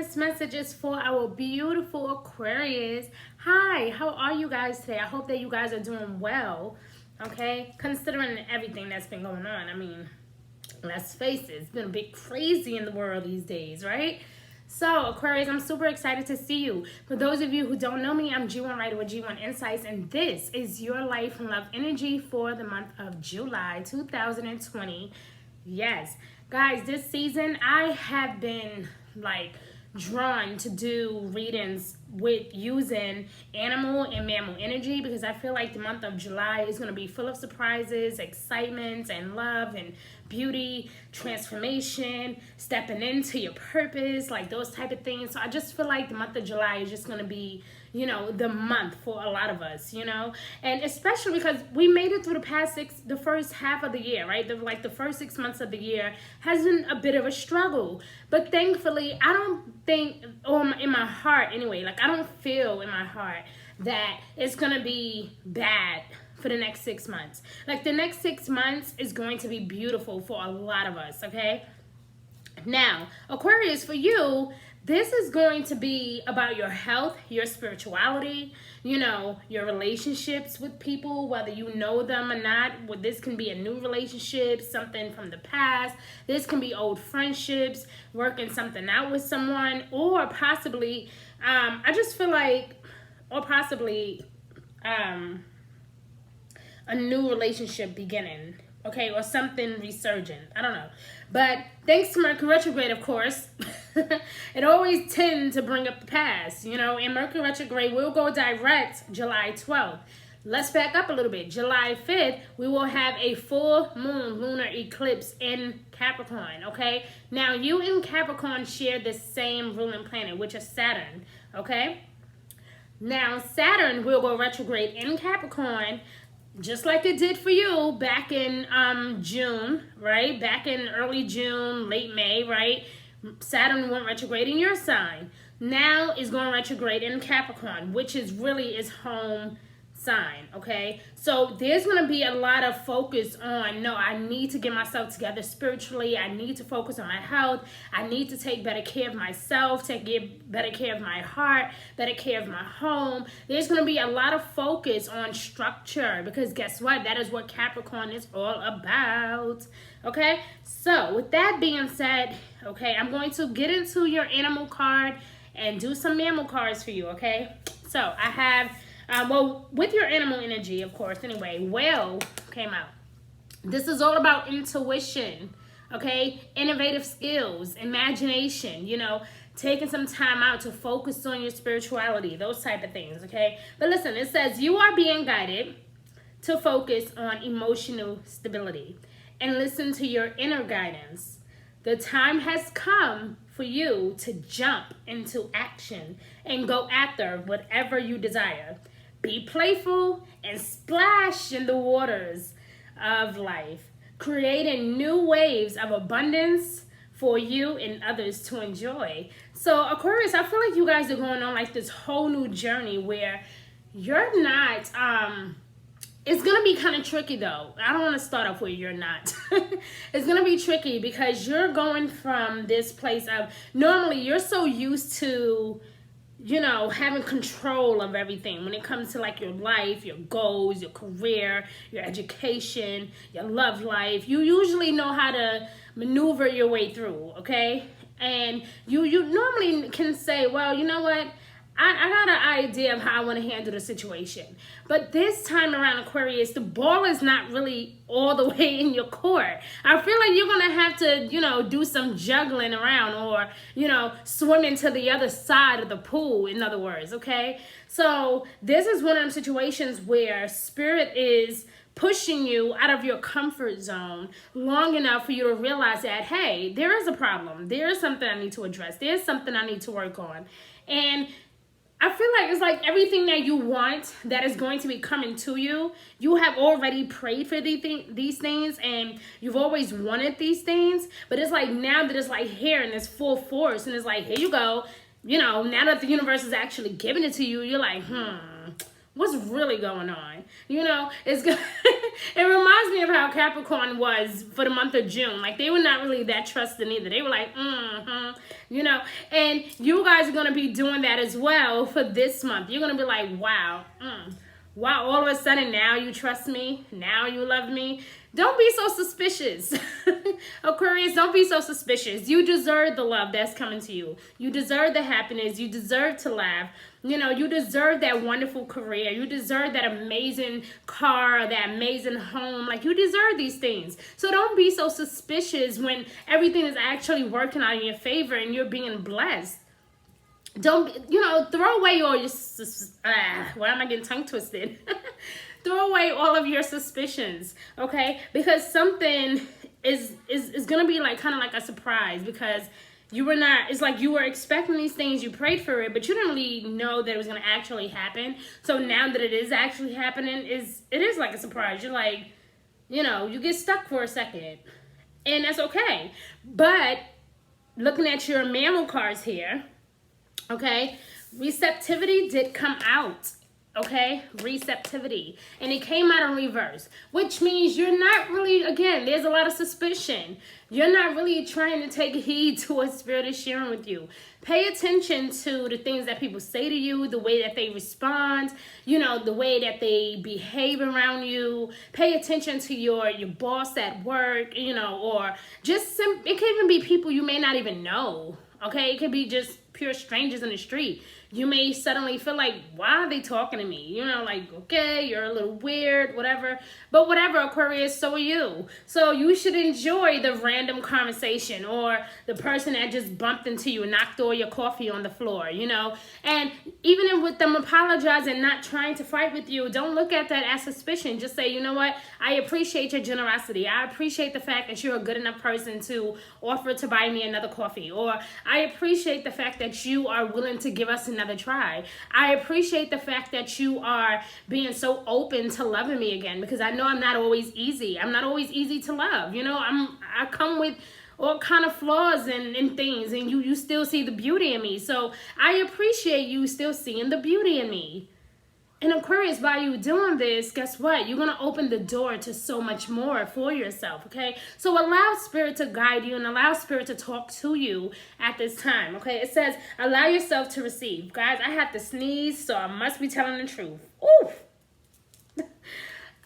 this message is for our beautiful Aquarius. Hi, how are you guys today? I hope that you guys are doing well, okay? Considering everything that's been going on. I mean, let's face it, it's been a bit crazy in the world these days, right? So, Aquarius, I'm super excited to see you. For those of you who don't know me, I'm G1 Writer with G1 Insights, and this is your life and love energy for the month of July 2020. Yes, guys, this season I have been drawn to do readings with using animal and mammal energy because I feel like the month of July is going to be full of surprises, excitement, and love and beauty, transformation, stepping into your purpose, like those type of things. So I just feel like the month of July is just going to be, the month for a lot of us, and especially because we made it through the first half of the year, right? The first 6 months of the year has been a bit of a struggle, but thankfully I don't think, in my heart anyway, I don't feel in my heart that it's gonna be bad for the next 6 months. The next 6 months is going to be beautiful for a lot of us, okay? Now, Aquarius, for you, this is going to be about your health, your spirituality, your relationships with people, whether you know them or not. This can be a new relationship, something from the past. This can be old friendships, working something out with someone, or possibly, a new relationship beginning, okay, or something resurgent. I don't know. But thanks to Mercury retrograde, of course, it always tends to bring up the past, and Mercury retrograde will go direct July 12th. Let's back up a little bit. July 5th, we will have a full moon lunar eclipse in Capricorn, okay? Now, you and Capricorn share the same ruling planet, which is Saturn, okay? Now, Saturn will go retrograde in Capricorn, just like it did for you back in June, right? Back in early June, late May, right? Saturn went retrograde in your sign. Now is going retrograde in Capricorn, which is really its home sign, okay? So there's going to be a lot of focus on, no, I need to get myself together spiritually. I need to focus on my health. I need to take better care of myself, take better care of my heart, better care of my home. There's going to be a lot of focus on structure because guess what? That is what Capricorn is all about, okay? So with that being said, okay, I'm going to get into your animal card and do some mammal cards for you, okay? So I have... with your animal energy, of course, anyway, whale came out. This is all about intuition, okay? Innovative skills, imagination, taking some time out to focus on your spirituality, those type of things, okay? But listen, it says you are being guided to focus on emotional stability and listen to your inner guidance. The time has come for you to jump into action and go after whatever you desire. Be playful and splash in the waters of life, creating new waves of abundance for you and others to enjoy. So Aquarius, I feel like you guys are going on this whole new journey where you're not, it's going to be kind of tricky though. I don't want to start off where you're not. It's going to be tricky because you're going from this place of, normally you're so used to, having control of everything when it comes to your life, your goals, your career, your education, your love life. You usually know how to maneuver your way through, okay? And you normally can say, well, you know what? I got an idea of how I want to handle the situation. But this time around, Aquarius, the ball is not really all the way in your court. I feel like you're going to have to, do some juggling around or, swimming to the other side of the pool, in other words, okay? So this is one of them situations where spirit is pushing you out of your comfort zone long enough for you to realize that, hey, there is a problem. There is something I need to address. There's something I need to work on. And I feel like it's everything that you want that is going to be coming to you. You have already prayed for these things and you've always wanted these things. But it's now that it's here in this full force and it's here you go. Now that the universe is actually giving it to you, you're What's really going on? You know, it's good. It reminds me of how Capricorn was for the month of June. Like, they were not really that trusting either. They were like, you know, and you guys are going to be doing that as well for this month. You're going to be like, wow, wow, all of a sudden now you trust me, now you love me. Don't be so suspicious. Aquarius, don't be so suspicious. You deserve the love that's coming to you. You deserve the happiness. You deserve to laugh. You know, you deserve that wonderful career. You deserve that amazing car, that amazing home. Like, you deserve these things. So don't be so suspicious when everything is actually working out in your favor and you're being blessed. Don't, you know, throw away all your, why am I getting tongue twisted? Throw away all of your suspicions, okay? Because something is going to be like kind of like a surprise, because you were not, it's like you were expecting these things, you prayed for it, but you didn't really know that it was going to actually happen. So now that it is actually happening, it is like a surprise. You're like, you know, you get stuck for a second, and that's okay. But looking at your mammal cards here, okay, receptivity did come out. Okay, receptivity, and it came out in reverse, which means you're not really, again, there's a lot of suspicion. You're not really trying to take heed to what Spirit is sharing with you. Pay attention to the things that people say to you, the way that they respond, you know, the way that they behave around you. Pay attention to your boss at work, you know, or just it can even be people you may not even know. Okay, it could be just pure strangers in the street. You may suddenly feel like, why are they talking to me? You know, like, okay, you're a little weird, whatever. But whatever, Aquarius, so are you. So you should enjoy the random conversation, or the person that just bumped into you and knocked all your coffee on the floor, you know. And even with them apologizing, not trying to fight with you, don't look at that as suspicion. Just say, you know what, I appreciate your generosity. I appreciate the fact that you're a good enough person to offer to buy me another coffee. Or I appreciate the fact that you are willing to give us another try. I appreciate the fact that you are being so open to loving me again, because I know I'm not always easy. I'm not always easy to love. You know, I come with all kind of flaws and things, and you still see the beauty in me. So I appreciate you still seeing the beauty in me. And Aquarius, by you doing this, guess what? You're going to open the door to so much more for yourself, okay? So allow Spirit to guide you and allow Spirit to talk to you at this time, okay? It says, allow yourself to receive. Guys, I have to sneeze, so I must be telling the truth. Ooh!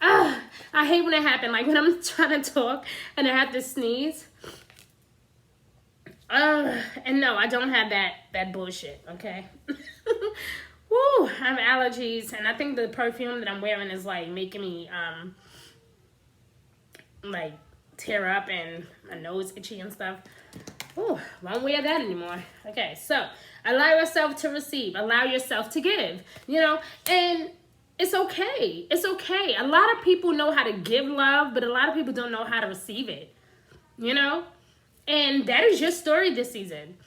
I hate when it happens, like when I'm trying to talk and I have to sneeze. And no, I don't have that bullshit, okay? Woo, I have allergies, and I think the perfume that I'm wearing is like making me like tear up and my nose itchy and stuff. Ooh, won't wear that anymore. Okay, so allow yourself to receive, allow yourself to give, you know, and it's okay. It's okay. A lot of people know how to give love, but a lot of people don't know how to receive it, you know, and that is your story this season.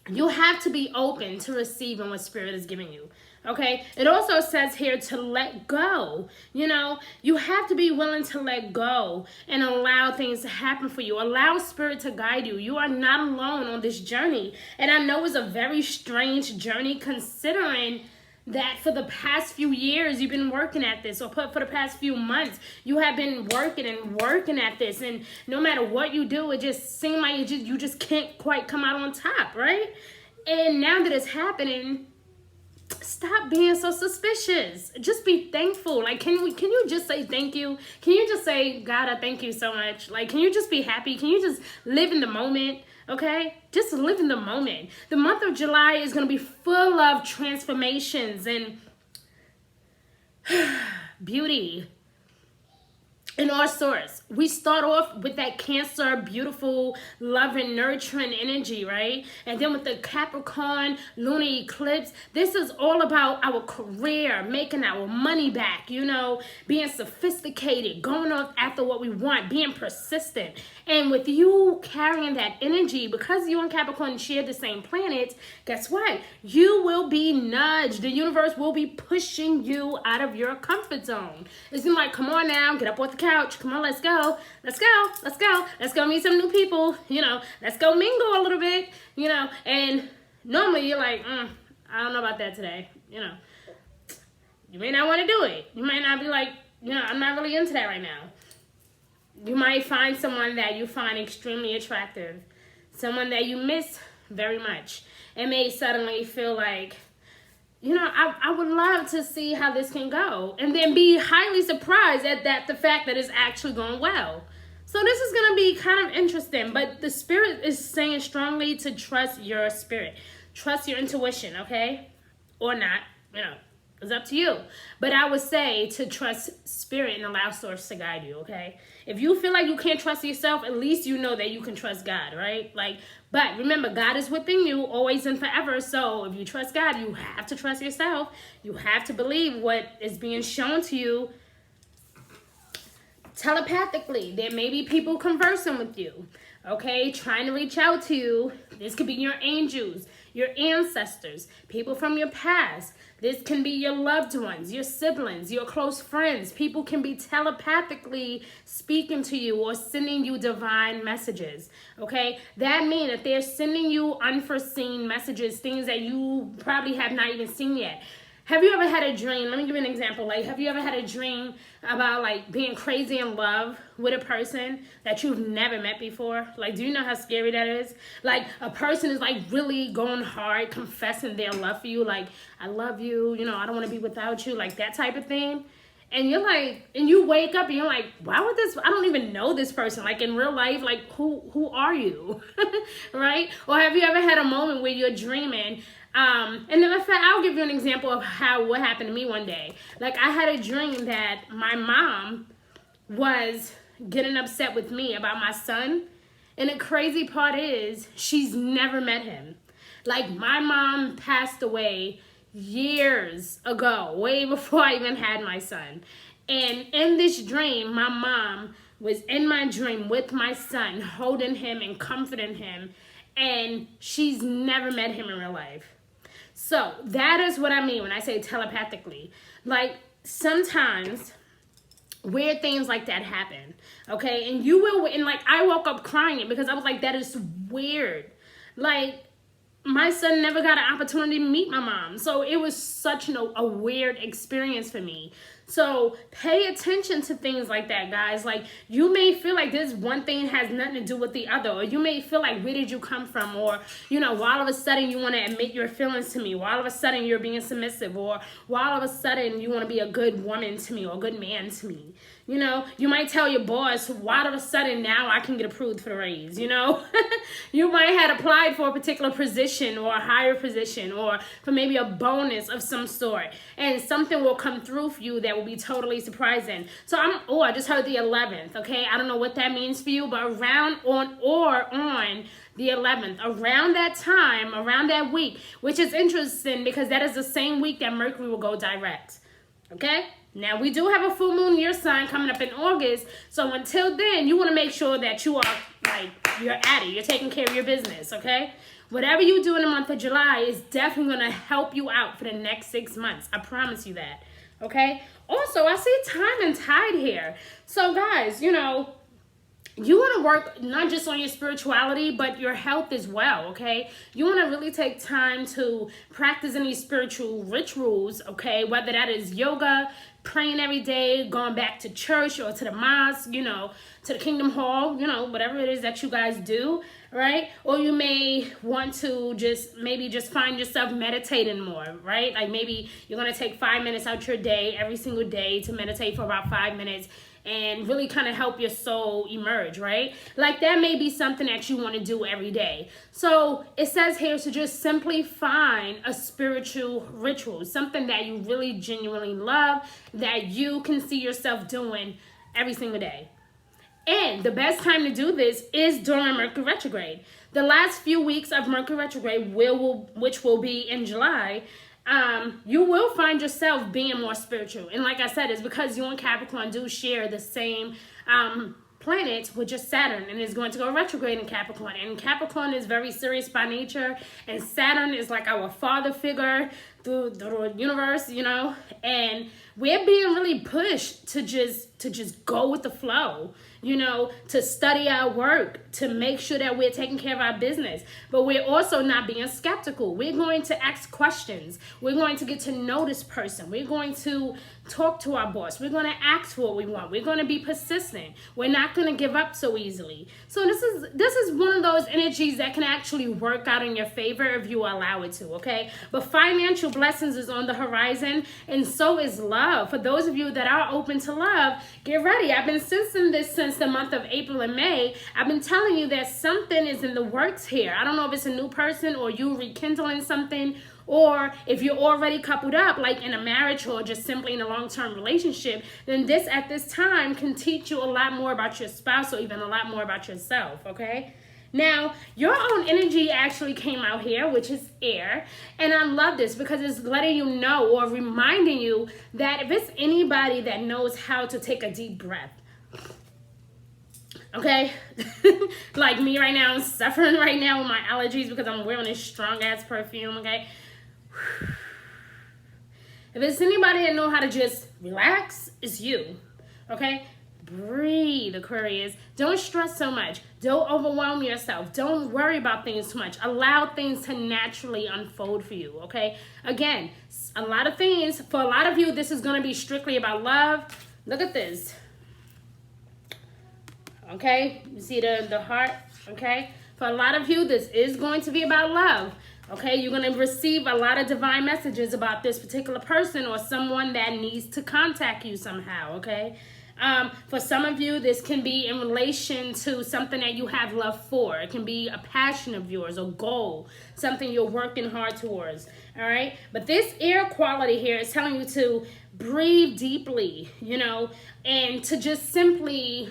You have to be open to receiving what Spirit is giving you, okay? It also says here to let go. You know, you have to be willing to let go and allow things to happen for you. Allow Spirit to guide you. You are not alone on this journey. And I know it's a very strange journey, considering that for the past few years you've been working at this, or for the past few months you have been working at this, and no matter what you do, it just seems like you just can't quite come out on top, right? And now that it's happening, stop being so suspicious. Just be thankful. Like, can you just say thank you? Can you just say, God, I thank you so much? Like, can you just be happy? Can you just live in the moment? Okay, just live in the moment. The month of July is going to be full of transformations and beauty in all sorts. We start off with that Cancer, beautiful, loving, nurturing energy, right? And then with the Capricorn lunar eclipse, this is all about our career, making our money back, you know, being sophisticated, going off after what we want, being persistent. And with you carrying that energy, because you and Capricorn share the same planet, guess what? You will be nudged. The universe will be pushing you out of your comfort zone. It's like, come on now, get up off the couch. Come on, let's go. Let's go. Let's go. Let's go meet some new people. You know, let's go mingle a little bit, you know. And normally you're like, I don't know about that today. You know, You may not want to do it. You might not be like, I'm not really into that right now. You might find someone that you find extremely attractive, someone that you miss very much. It may suddenly feel like, I would love to see how this can go. And then be highly surprised at the fact that it's actually going well. So this is going to be kind of interesting. But the spirit is saying strongly to trust your spirit. Trust your intuition, okay? Or not, it's up to you. But I would say to trust spirit and allow source to guide you, okay? If you feel like you can't trust yourself, at least you know that you can trust God, right? But remember, God is within you always and forever. So if you trust God, you have to trust yourself. You have to believe what is being shown to you telepathically. There may be people conversing with you, okay? Trying to reach out to you. This could be your angels, your ancestors, people from your past. This can be your loved ones, your siblings, your close friends. People can be telepathically speaking to you or sending you divine messages, okay? That means that they're sending you unforeseen messages, things that you probably have not even seen yet. Have you ever had a dream? Let me give you an example. Have you ever had a dream about, being crazy in love with a person that you've never met before? Do you know how scary that is? A person is, really going hard, confessing their love for you. I love you, I don't want to be without you, that type of thing. And you're and you wake up and you're like, why would this, I don't even know this person. In real life, who are you? Right? Or have you ever had a moment where you're dreaming? And then in fact, I'll give you an example of what happened to me one day. I had a dream that my mom was getting upset with me about my son. And the crazy part is she's never met him. My mom passed away years ago, way before I even had my son. And in this dream, my mom was in my dream with my son, holding him and comforting him. And she's never met him in real life. So that is what I mean when I say telepathically. Sometimes weird things like that happen, okay? And you will, and I woke up crying because I was like, that is weird. My son never got an opportunity to meet my mom. So it was such a weird experience for me. So pay attention to things like that, guys. You may feel like this one thing has nothing to do with the other. Or you may feel like, where did you come from? Or, why all of a sudden you want to admit your feelings to me? Why all of a sudden you're being submissive? Or why all of a sudden you want to be a good woman to me or a good man to me? You might tell your boss, why all of a sudden now I can get approved for the raise, You might have applied for a particular position or a higher position or for maybe a bonus of some sort. And something will come through for you that will be totally surprising. So I just heard the 11th, okay? I don't know what that means for you, but on the 11th, around that time, around that week, which is interesting because that is the same week that Mercury will go direct, okay? Now, we do have a full moon year sign coming up in August, so until then, you want to make sure that you are, you're at it. You're taking care of your business, okay? Whatever you do in the month of July is definitely going to help you out for the next 6 months. I promise you that, okay? Also, I see time and tide here. So, guys, you want to work not just on your spirituality, but your health as well, okay? You want to really take time to practice any spiritual rituals, okay? Whether that is yoga, praying every day, going back to church or to the mosque, to the Kingdom Hall, whatever it is that you guys do, right? Or you may want to just find yourself meditating more, right? Maybe you're going to take 5 minutes out your day, every single day, to meditate for about 5 minutes and really kind of help your soul emerge, right? That may be something that you want to do every day. So it says here to just simply find a spiritual ritual, something that you really genuinely love, that you can see yourself doing every single day. And the best time to do this is during Mercury retrograde. The last few weeks of Mercury retrograde, which will be in July, you will find yourself being more spiritual. And like I said, it's because you and Capricorn do share the same planet, which is Saturn, and is going to go retrograde in Capricorn. And Capricorn is very serious by nature, and Saturn is our father figure, the universe, you know, and we're being really pushed to just go with the flow, you know, to study our work, to make sure that we're taking care of our business. But we're also not being skeptical. We're going to ask questions. We're going to get to know this person. We're going to talk to our boss. We're going to ask for what we want. We're going to be persistent. We're not going to give up so easily. So this is one of those energies that can actually work out in your favor if you allow it to, okay? But financial blessings is on the horizon, and so is love. For those of you that are open to love, get ready. I've been sensing this since the month of April and May. I've been telling you that something is in the works here. I don't know if it's a new person or you rekindling something, or if you're already coupled up, like in a marriage or just simply in a long-term relationship, then this at this time can teach you a lot more about your spouse or even a lot more about yourself, okay? Now, your own energy actually came out here, which is air. And I love this because it's letting you know or reminding you that if it's anybody that knows how to take a deep breath, okay? Like me right now, I'm suffering right now with my allergies because I'm wearing this strong-ass perfume, okay? If it's anybody that know how to just relax, it's you, okay? Breathe, Aquarius. Don't stress so much. Don't overwhelm yourself. Don't worry about things too much. Allow things to naturally unfold for you, okay? Again, a lot of things, for a lot of you, this is going to be strictly about love. Look at this. Okay? You see the heart? Okay? For a lot of you, this is going to be about love. Okay, you're going to receive a lot of divine messages about this particular person or someone that needs to contact you somehow, okay? For some of you, this can be in relation to something that you have love for. It can be a passion of yours, a goal, something you're working hard towards, all right? But this air quality here is telling you to breathe deeply, you know, and to just simply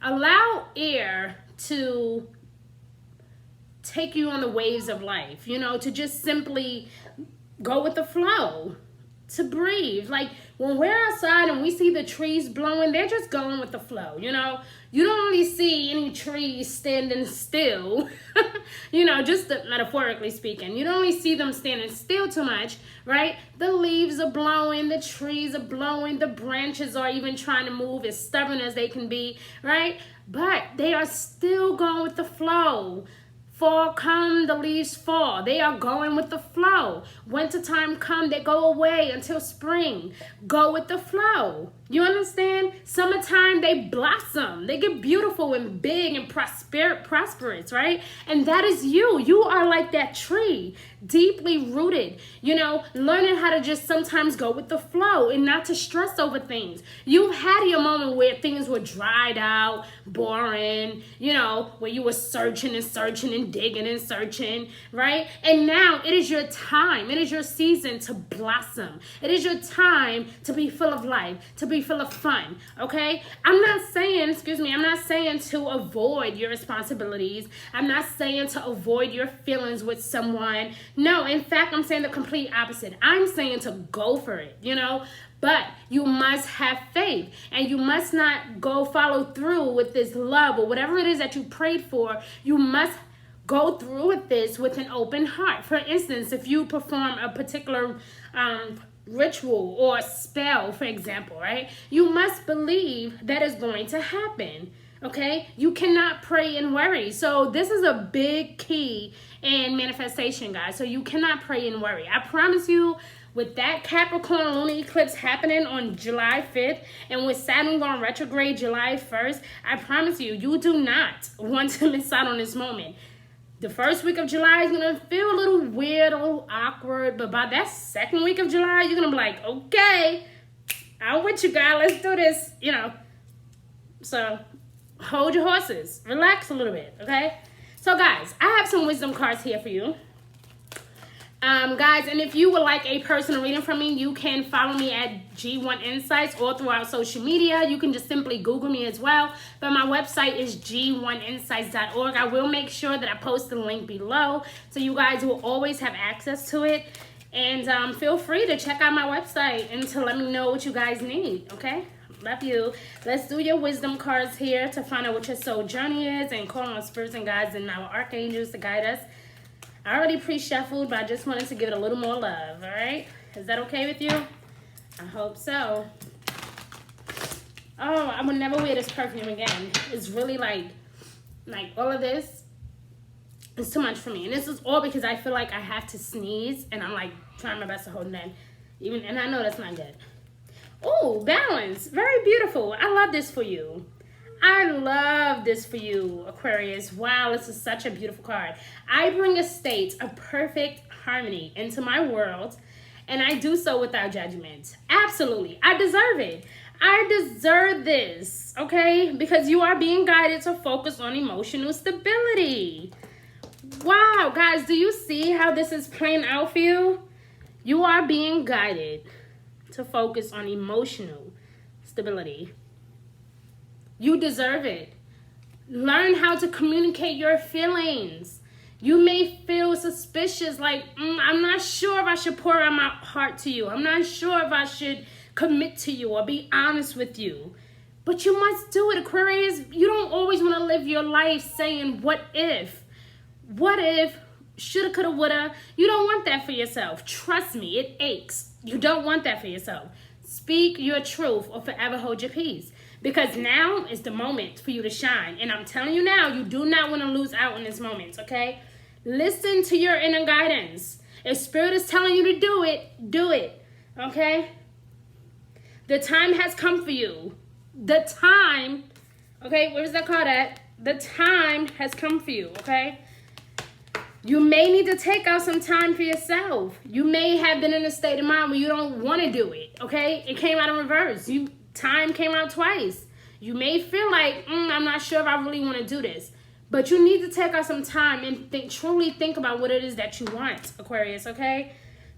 allow air to take you on the waves of life, you know, to just simply go with the flow, to breathe. Like when we're outside and we see the trees blowing, they're just going with the flow, you know. You don't really see any trees standing still, you know, just metaphorically speaking. You don't really see them standing still too much, right? The leaves are blowing, the trees are blowing, the branches are even trying to move, as stubborn as they can be, right? But they are still going with the flow. Fall come, the leaves fall. They are going with the flow. Wintertime come, they go away until spring. Go with the flow. You understand? Summertime, they blossom. They get beautiful and big and prosperous, right? And that is you. You are like that tree, deeply rooted, you know, learning how to just sometimes go with the flow and not to stress over things. You've had your moment where things were dried out, boring, you know, where you were searching and digging and searching, right? And now it is your time. It is your season to blossom. It is your time to be full of life, to be full of fun, okay? I'm not saying to avoid your responsibilities. I'm not saying to avoid your feelings with someone. No, in fact, I'm saying the complete opposite. I'm saying to go for it, you know? But you must have faith, and you must not go follow through with this love or whatever it is that you prayed for. You must go through with this with an open heart. For instance, if you perform a particular ritual or spell, for example, right? You must believe that is going to happen, okay? You cannot pray and worry. So this is a big key in manifestation, guys. So you cannot pray and worry. I promise you, with that Capricorn lunar eclipse happening on July 5th and with Saturn going retrograde July 1st, I promise you, you do not want to miss out on this moment. The first week of July is going to feel a little weird, a little awkward, but by that second week of July, you're going to be like, okay, I'm with you, guys. Let's do this, you know. So hold your horses. Relax a little bit, okay? So, guys, I have some wisdom cards here for you. Guys, and if you would like a personal reading from me, you can follow me at G1 Insights all throughout social media. You can just simply Google me as well. But my website is g1insights.org. I will make sure that I post the link below so you guys will always have access to it. And feel free to check out my website and to let me know what you guys need, okay? Love you. Let's do your wisdom cards here to find out what your soul journey is and call on spirits and guides and our archangels to guide us. I already pre-shuffled, but I just wanted to give it a little more love, all right? Is that okay with you? I hope so. Oh, I would never wear this perfume again. It's really like all of this is too much for me. And this is all because I feel like I have to sneeze, and I'm like trying my best to hold it in. And I know that's not good. Oh, balance. Very beautiful. I love this for you. I love this for you, Aquarius. Wow, this is such a beautiful card. I bring a state of perfect harmony into my world, and I do so without judgment. Absolutely. I deserve it. I deserve this, okay? Because you are being guided to focus on emotional stability. Wow, guys, do you see how this is playing out for you? You are being guided to focus on emotional stability. You deserve it. Learn how to communicate your feelings. You may feel suspicious, like, I'm not sure if I should pour out my heart to you. I'm not sure if I should commit to you or be honest with you. But you must do it, Aquarius. You don't always want to live your life saying, what if? What if? Shoulda, coulda, woulda. You don't want that for yourself. Trust me, it aches. You don't want that for yourself. Speak your truth or forever hold your peace. Because now is the moment for you to shine. And I'm telling you now, you do not want to lose out in this moment, okay? Listen to your inner guidance. If Spirit is telling you to do it, okay? The time has come for you. The time, okay, where is that card at? The time has come for you, okay? You may need to take out some time for yourself. You may have been in a state of mind where you don't want to do it, okay? It came out in reverse. Time came out twice. You may feel like, I'm not sure if I really want to do this. But you need to take out some time and truly think about what it is that you want, Aquarius, okay?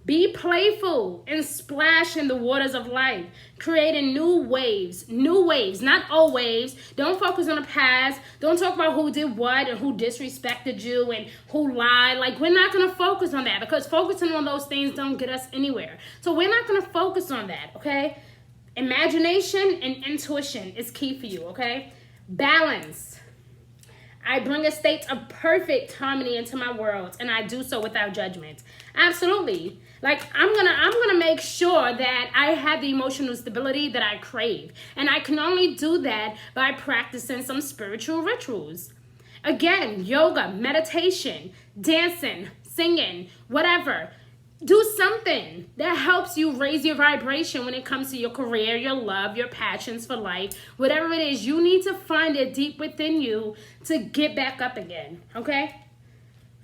Be playful and splash in the waters of life, creating new waves, not old waves. Don't focus on the past. Don't talk about who did what and who disrespected you and who lied. Like, we're not going to focus on that because focusing on those things don't get us anywhere. So we're not going to focus on that, okay? Imagination and intuition is key for you, okay? Balance. I bring a state of perfect harmony into my world, and I do so without judgment. Absolutely. Like, I'm gonna make sure that I have the emotional stability that I crave. And I can only do that by practicing some spiritual rituals. Again, yoga, meditation, dancing, singing, whatever. Do something that helps you raise your vibration when it comes to your career, your love, your passions for life. Whatever it is, you need to find it deep within you to get back up again, okay?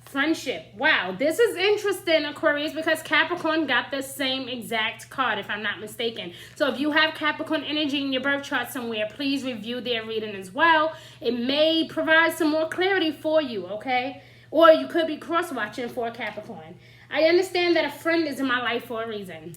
Friendship. Wow, this is interesting, Aquarius, because Capricorn got the same exact card, if I'm not mistaken. So if you have Capricorn energy in your birth chart somewhere, please review their reading as well. It may provide some more clarity for you, okay? Or you could be cross-watching for Capricorn. I understand that a friend is in my life for a reason.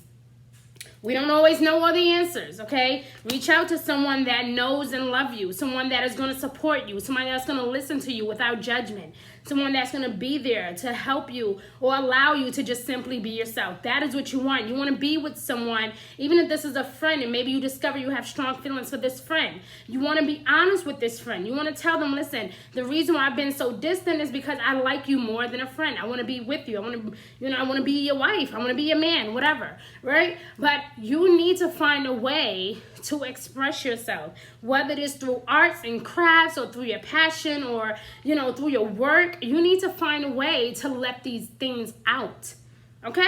We don't always know all the answers, okay? Reach out to someone that knows and loves you, someone that is going to support you, somebody that's going to listen to you without judgment, someone that's going to be there to help you or allow you to just simply be yourself. That is what you want. You want to be with someone, even if this is a friend, and maybe you discover you have strong feelings for this friend. You want to be honest with this friend. You want to tell them, listen, the reason why I've been so distant is because I like you more than a friend. I want to be with you. I want to be your wife. I want to be your man, whatever, right? But you need to find a way to express yourself, whether it is through arts and crafts or through your passion or, through your work. You need to find a way to let these things out, okay?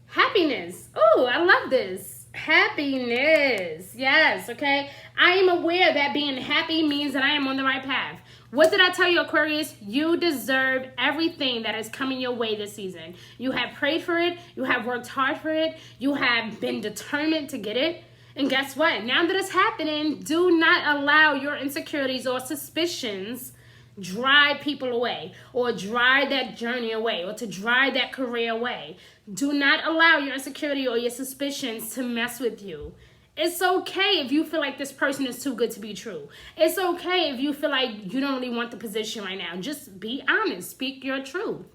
Happiness. Oh, I love this. Happiness. Yes, okay? I am aware that being happy means that I am on the right path. What did I tell you, Aquarius? You deserve everything that is coming your way this season. You have prayed for it. You have worked hard for it. You have been determined to get it. And guess what? Now that it's happening, do not allow your insecurities or suspicions drive people away or drive that journey away or to drive that career away. Do not allow your insecurity or your suspicions to mess with you. It's okay if you feel like this person is too good to be true. It's okay if you feel like you don't really want the position right now. Just be honest. Speak your truth.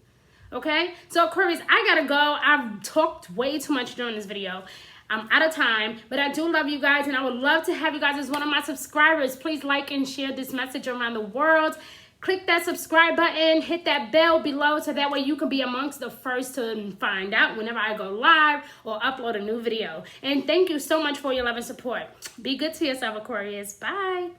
Okay? So Aquarius, I gotta go. I've talked way too much during this video. I'm out of time, but I do love you guys, and I would love to have you guys as one of my subscribers. Please like and share this message around the world. Click that subscribe button, hit that bell below so that way you can be amongst the first to find out whenever I go live or upload a new video. And thank you so much for your love and support. Be good to yourself, Aquarius. Bye.